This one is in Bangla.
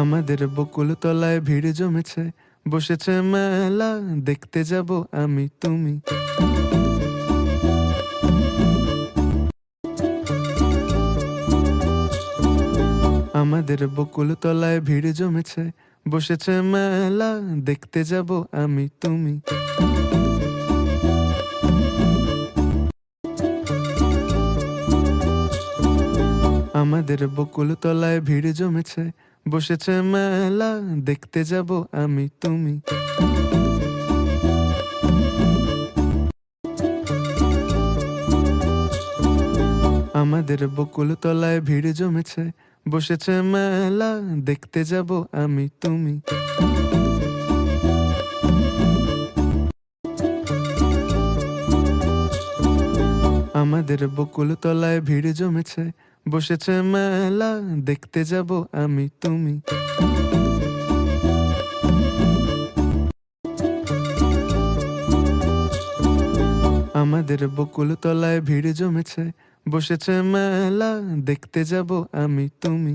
আমাদের বকুল তলায় ভিড় জমেছে, বসেছে মেলা, দেখতে যাব আমি তুমি। আমাদের বকুল তলায় ভিড় জমেছে, বসেছে মেলা, দেখতে যাব আমি তুমি। আমাদের বকুল তলায় ভিড় জমেছে, বসেছে মেলা, দেখতে যাব আমি তুমি। আমাদের বকুল তলায় ভিড় জমেছে, বসেছে মেলা, দেখতে যাব আমি তুমি। আমাদের বকুল তলায় ভিড় জমেছে, বসেছে মেলা, দেখতে যাব আমি তুমি। আমাদের বকুল তলায় ভিড় জমেছে, বসেছে মেলা, দেখতে যাব আমি তুমি।